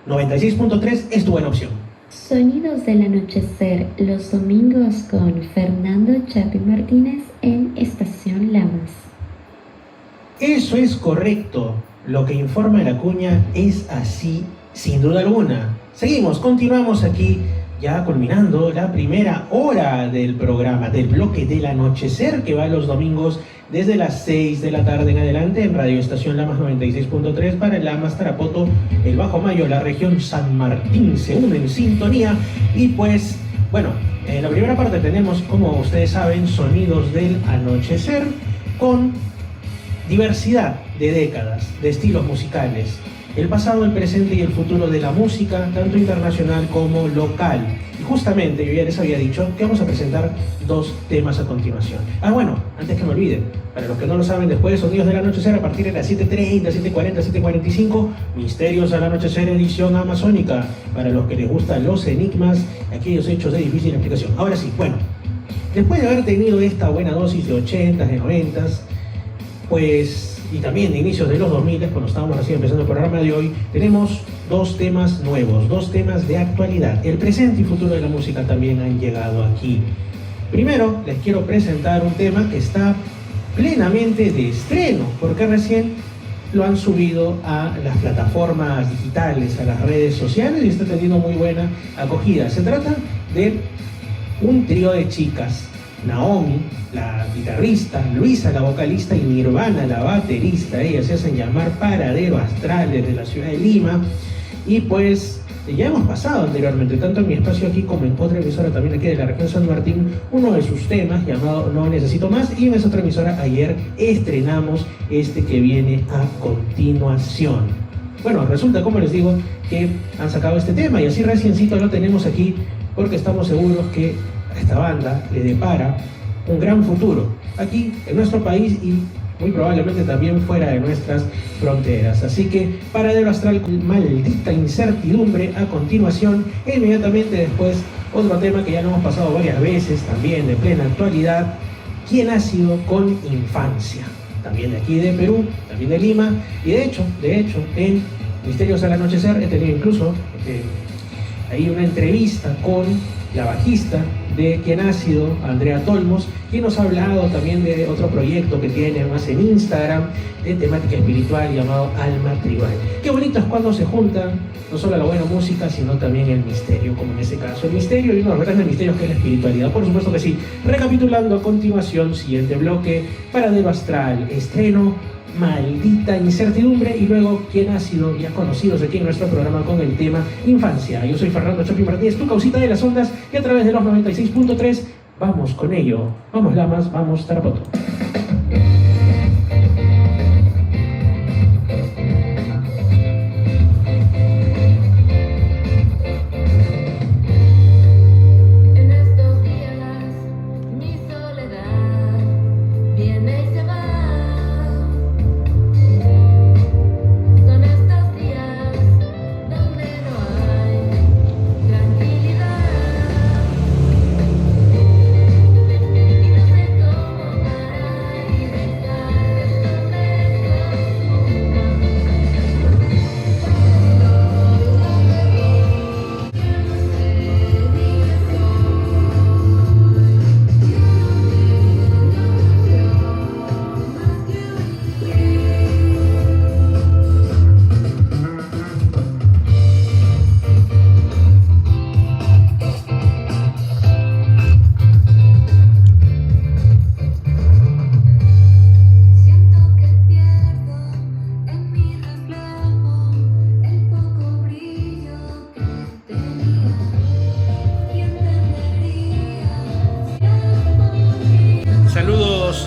96.3 es tu buena opción. Sonidos del anochecer, los domingos con Fernando Chapi Martínez en Estación Lamas. Eso es correcto. Lo que informa la cuña es así, sin duda alguna. Seguimos, continuamos aquí, ya culminando la primera hora del programa, del bloque del anochecer, que va los domingos desde las 6 de la tarde en adelante en Radio Estación Lamas 96.3 para el Lamas, Tarapoto, el Bajo Mayo, la región San Martín, se une en sintonía. Y pues, bueno, en la primera parte tenemos, como ustedes saben, sonidos del anochecer con diversidad de décadas, de estilos musicales, el pasado, el presente y el futuro de la música, tanto internacional como local. Y justamente, yo ya les había dicho que vamos a presentar dos temas a continuación. Bueno, antes que me olviden, para los que no lo saben, después de Sonidos del Anochecer, a partir de las 7:30, 7:40, 7:45, Misterios al Anochecer, edición amazónica, para los que les gustan los enigmas, aquellos hechos de difícil explicación. Ahora sí, bueno, después de haber tenido esta buena dosis de 80s, de 90s, pues, y también de inicios de los 2000, cuando estábamos recién empezando el programa de hoy, tenemos dos temas nuevos, dos temas de actualidad. El presente y futuro de la música también han llegado aquí. Primero, les quiero presentar un tema que está plenamente de estreno, porque recién lo han subido a las plataformas digitales, a las redes sociales, y está teniendo muy buena acogida. Se trata de un trío de chicas: Naomi, la guitarrista, Luisa, la vocalista, y Nirvana, la baterista. Ellas se hacen llamar Paradero Astral, desde la ciudad de Lima. Y pues ya hemos pasado anteriormente, tanto en mi espacio aquí como en otra emisora también aquí de la región San Martín, uno de sus temas llamado No Necesito Más, y en esa otra emisora ayer estrenamos este que viene a continuación. Bueno, resulta, como les digo, que han sacado este tema y así reciencito lo tenemos aquí, porque estamos seguros que a esta banda le depara un gran futuro aquí en nuestro país y muy probablemente también fuera de nuestras fronteras. Así que Paradero Astral, Maldita Incertidumbre, a continuación. E inmediatamente después otro tema que ya lo hemos pasado varias veces, también de plena actualidad: ¿Quién ha sido con Infancia? También de aquí de Perú, también de Lima. Y de hecho, en Misterios al Anochecer he tenido incluso ahí una entrevista con la bajista de Quién ha sido, Andrea Tolmos, quien nos ha hablado también de otro proyecto que tiene más en Instagram, de temática espiritual, llamado Alma Tribal. Qué bonito es cuando se juntan no solo la buena música, sino también el misterio, como en este caso el misterio y uno de los grandes misterios que es la espiritualidad. Por supuesto que sí. Recapitulando a continuación, siguiente bloque: Paradero Astral, estreno Maldita Incertidumbre, y luego Quién ha sido, ya conocidos aquí en nuestro programa con el tema Infancia. Yo soy Fernando Chapi Martínez, tu causita de las ondas, y a través de los 96.3 vamos con ello. Vamos Lamas, vamos Tarapoto.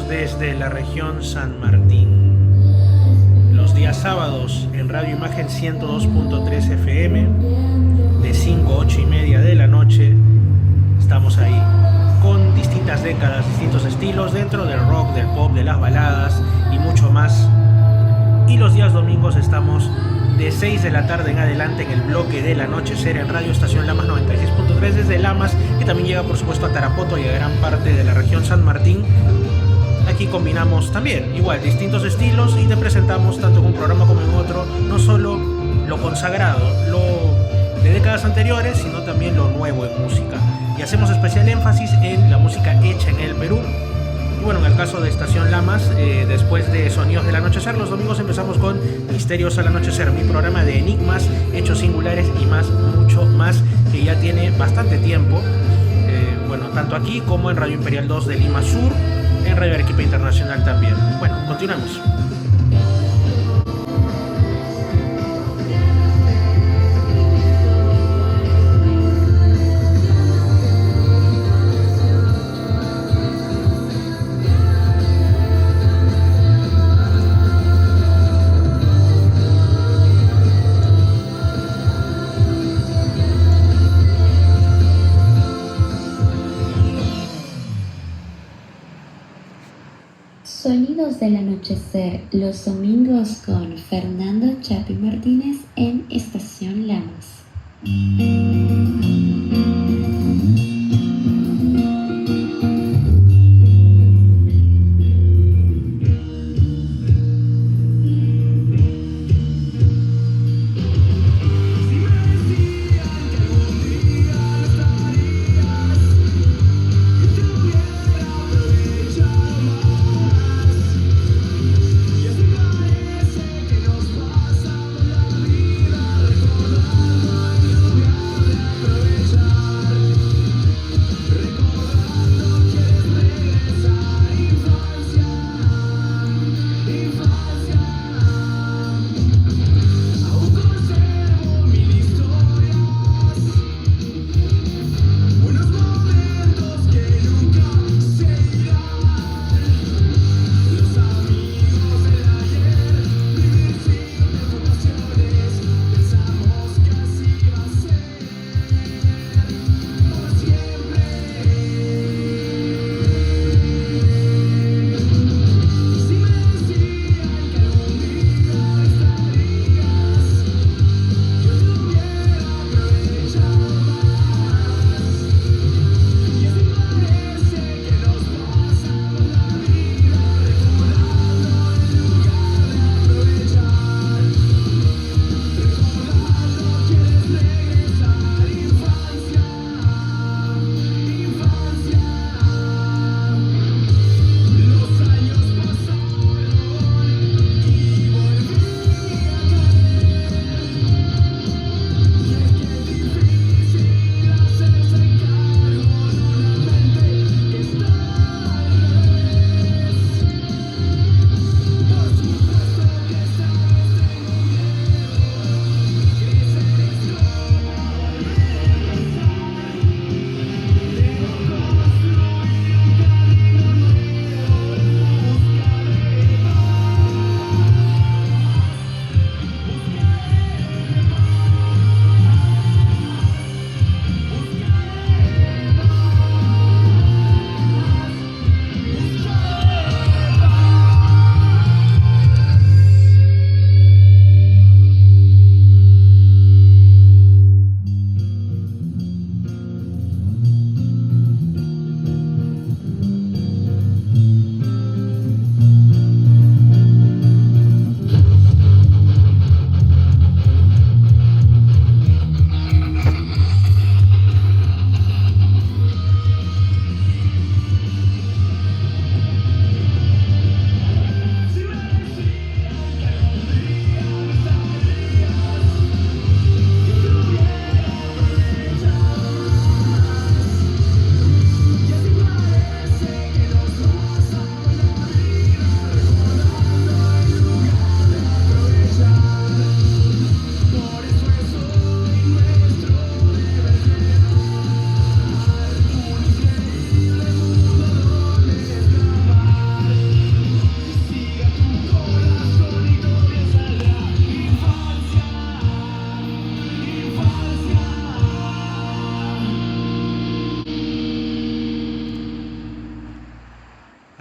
Desde la región San Martín, los días sábados en Radio Imagen 102.3 FM, de 5 a 8 y media de la noche, estamos ahí con distintas décadas, distintos estilos dentro del rock, del pop, de las baladas y mucho más. Y los días domingos estamos de 6 de la tarde en adelante en el bloque del anochecer en Radio Estación Lamas 96.3 desde Lamas, que también llega por supuesto a Tarapoto y a gran parte de la región San Martín. Aquí combinamos también, igual, distintos estilos y te presentamos tanto en un programa como en otro, no solo lo consagrado, lo de décadas anteriores, sino también lo nuevo en música. Y hacemos especial énfasis en la música hecha en el Perú. Y bueno, en el caso de Estación Lamas, después de Sonidos del Anochecer, los domingos empezamos con Misterios al Anochecer, mi programa de enigmas, hechos singulares y más, mucho más, que ya tiene bastante tiempo. Bueno, tanto aquí como en Radio Imperial 2 de Lima Sur, en Radio Arequipa Internacional también. Bueno, continuamos. Sonidos del Anochecer, los domingos con Fernando Chapi Martínez en Estación Lamas.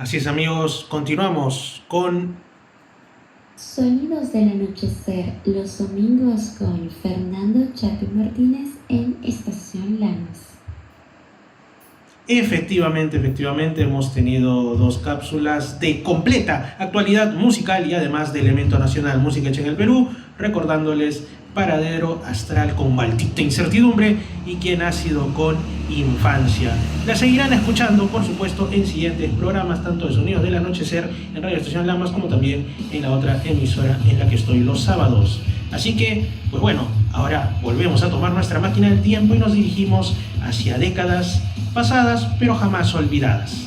Así es, amigos, continuamos con Sonidos del Anochecer, los domingos con Fernando Chapi Martínez en Estación Lamas. Efectivamente, hemos tenido dos cápsulas de completa actualidad musical y además de elemento nacional, música hecha en el Perú, recordándoles Paradero Astral con Maldita Incertidumbre y Quién ha sido con Infancia. La seguirán escuchando, por supuesto, en siguientes programas, tanto de Sonidos del Anochecer en Radio Estación Lamas como también en la otra emisora en la que estoy los sábados. Así que, pues bueno, ahora volvemos a tomar nuestra máquina del tiempo y nos dirigimos hacia décadas pasadas pero jamás olvidadas.